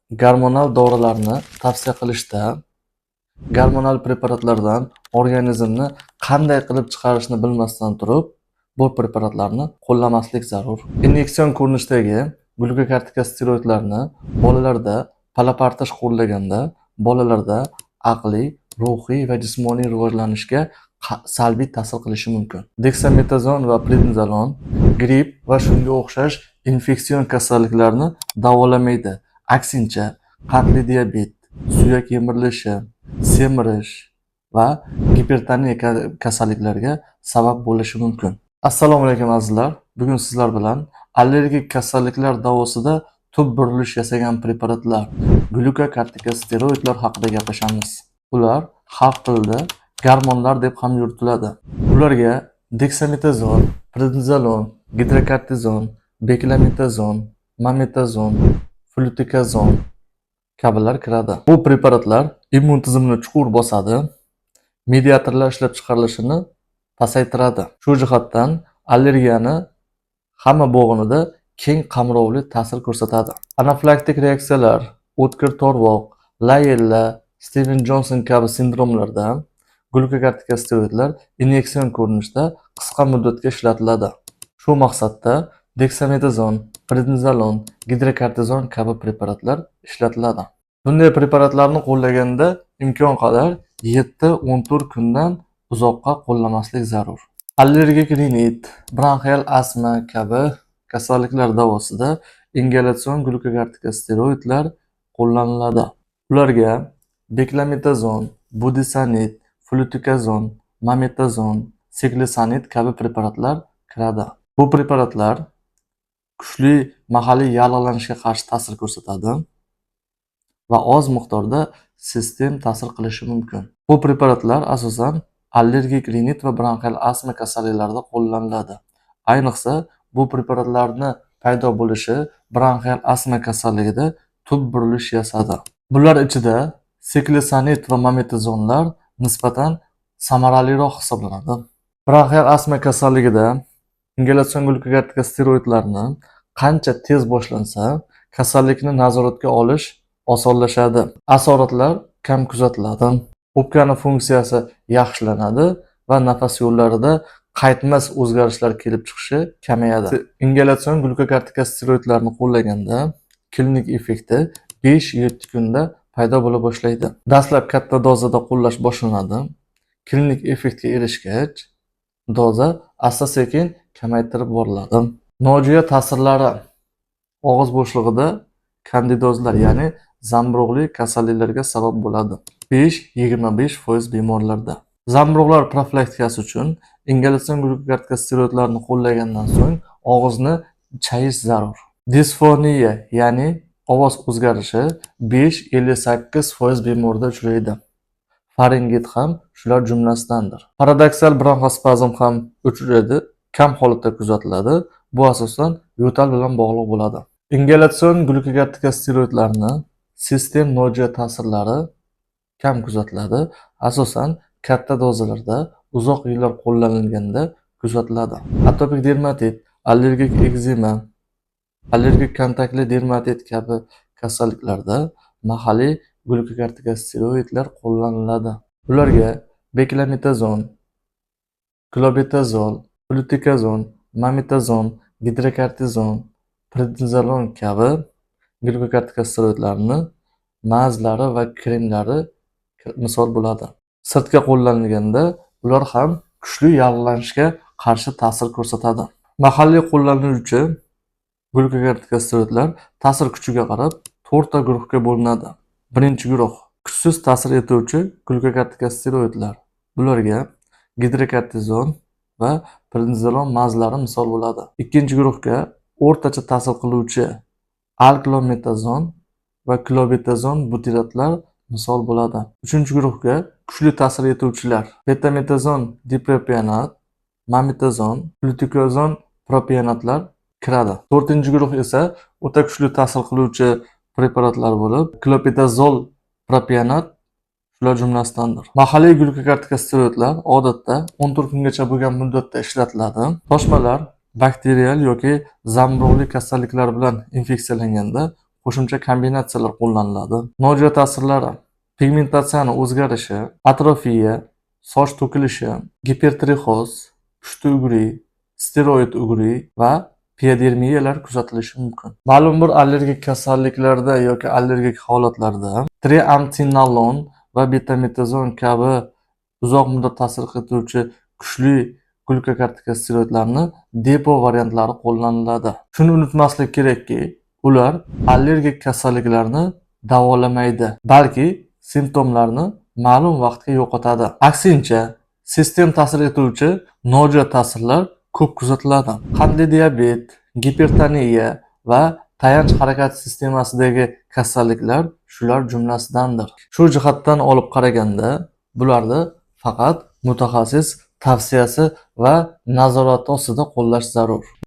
Gormonal dorilarni tavsiya qilishda gormonal preparatlardan organizmni qanday qilib chiqarishni bilmasdan turib, bu preparatlarni qo'llamaslik zarur. Inyektsion ko'rinishdagi glukokortikosteroidlarni bolalarda palapartish qo'llaganda bolalarda aqliy, ruhiy va jismoniy rivojlanishga salbiy ta'sir qilishi mumkin. Deksametazon va prednizolon gripp va shunga o'xshash infeksion kasalliklarni davolamaydi. Aksincha, qandli diabet, suyak yemirilishi, semirish va gipertoniya kasalliklariga sabab bo'lishi mumkin. Assalomu alaykum azizlar. Bugun sizlar bilan allergik kasalliklar davosida tub burilish yasagan preparatlar, glukokortikosteroidlar haqida gaplashamiz. Ular xalq tilida gormonlar deb ham yuritiladi. Ularga deksametazon, prednizolon, gidrokortizon, beklametazon, mametazon, flutikazon kabilar kiradi. Bu preparatlar immun tizimini chuqur bosadi, mediatorlar ishlab chiqarilishini pasaytiradi. Shu jihatdan allergiyani hamma bo'g'inida keng qamrovli ta'sir ko'rsatadi. Anafilaktik reaksiyalar, o'tkir to'rvoq, Layella, Steven Johnson kabi sindromlarda glukokortikosteroidlar inyektsion ko'rinishda qisqa muddatga ishlatiladi. Shu maqsadda deksametazon, prednizolon, gidrokortizon kabi preparatlar ishlatiladi. Bunday preparatlarni qo'llaganda imkon qadar 7-14 kundan uzoqqa qo'llamaslik zarur. Allergik rinit, bronxial astma kabi kasalliklar davosida ingalyatsion glukokortikosteroidlar qo'llaniladi. Ularga beklametazon, budisanid, flutikazon, mametazon, siklisanid kabi preparatlar kiradi. Bu preparatlar kuchli mahalliy yallig'lanishga qarshi ta'sir ko'rsatadi va oz miqdorda sistem ta'sir qilishi mumkin. Bu preparatlar asosan allergik rinit va bronxial astma kasalliklarida qo'llaniladi. Ayniqsa bu preparatlarni paydo bo'lishi bronxial astma kasalligida tub burilish yasadi. Bular ichida siklisanid va mametazonlar nisbatan samaraliroq hisoblanadi. Bronxial astma kasalligida ingalyatsion glukokortikosteroidlarni qancha tez boshlansa, kasallikni nazoratga olish osonlashadi. Asoratlar kam kuzatiladi. O'pkani funksiyasi yaxshilanadi va nafas yo'llarida qaytmas o'zgarishlar kelib chiqishi kamayadi. Ingalyatsion glukokortikosteroidlarni qo'llaganda klinik effekti 5-7 kunda paydo bo'la boshlaydi. Dastlab katta dozada qo'llash boshlanadi. Klinik effektga erishgach, doza asta-sekin kamaytirib boriladi. Nojo'ya ta'sirlari: og'iz bo'shlig'ida kandidozlar, ya'ni zamburug'li kasalliklarga sabab bo'ladi. 5-25% bemorlarda. Zamburug'lar profilaktikasi uchun ingalyatsion glukokortikosteroidlarni qo'llagandan so'ng og'izni chayish zarur. Disfoniya, ya'ni ovoz o'zgarishi 5-58% bemorda uchraydi. Faringit ham shular jumlasidandir. Paradoksal bronxospazm ham uchraydi, kam holatda kuzatiladi. Bu asosan yo'tal bilan bog'liq bo'ladi. Ingalyatsion glukokortikosteroidlarni sistem nojo'ya ta'sirlari kam kuzatiladi. Asosan katta dozalarda uzoq yillar qo'llanilganda kuzatiladi. Atopik dermatit, allergik ekzema, allergik kontaktli dermatit kabi kasalliklarda mahalliy glukokortikosteroidlar qo'llaniladi. Ularga beklametazon, klobetazol, flutikazon, mametazon, gidrokortizon, prednizolon kabi glukokortikosteroidlarni mazlari va kremlari misol bo'ladi. Sirtqa qo'llanilganda ular ham kuchli yallig'lanishga qarshi ta'sir ko'rsatadi. Mahalliy qo'llaniluvchi glukokortikosteroidlar ta'sir kuchiga qarab 4 ta guruhga bo'linadi. Birinchi guruh kuchsiz ta'sir etuvchi glukokortikosteroidlar. Bularga gidrokortizon va prednizolon mazlari misol bo'ladi. Ikkinchi guruhga o'rtacha ta'sir qiluvchi alklometazon va klobetazon butiratlar misol bo'ladi. Uchinchi guruhga kuchli ta'sir etuvchilar betametazon dipropionat, mametazon, flutikazon propionatlar kiradi. To'rtinchi guruh esa o'ta kuchli ta'sir qiluvchi preparatlar bo'lib, klopetazol propionat shular jumlasidandir. Mahalliy glukokortikosteroidlar odatda 14 kungacha bo'lgan muddatda ishlatiladi. Toshmalar bakterial yoki zamburug'li kasalliklar bilan infeksiyalanganda qo'shimcha kombinatsiyalar qo'llaniladi. Nojo'ya ta'sirlari: pigmentatsiyani o'zgarishi, atrofiya, soch to'kilishi, gipertrixoz, pushti ugri, steroid ugri va piodermiyalar kuzatilishi mumkin. Ma'lum bir allergik kasalliklarda yoki allergik holatlarda triamcinolon va betametazoin kabi uzoq muddat ta'sir etuvchi kuchli glyukokortikosteroidlarni depo variantlari qo'llaniladi. Shuni unutmaslik kerakki, ular allergik kasalliklarni davolamaydi, balki simptomlarni ma'lum vaqtga yo'qotadi. Aksincha, sistem ta'sir etuvchi nojo'ya ta'sirlar ko'p kuzatiladi. Qandli diabet, gipertoniya va tayanch harakat sistemasidagi kasalliklar shular jumlasidandir. Shu jihatdan olib qaraganda, bularni faqat mutaxassis tavsiyasi va nazorati ostida qo'llash zarur.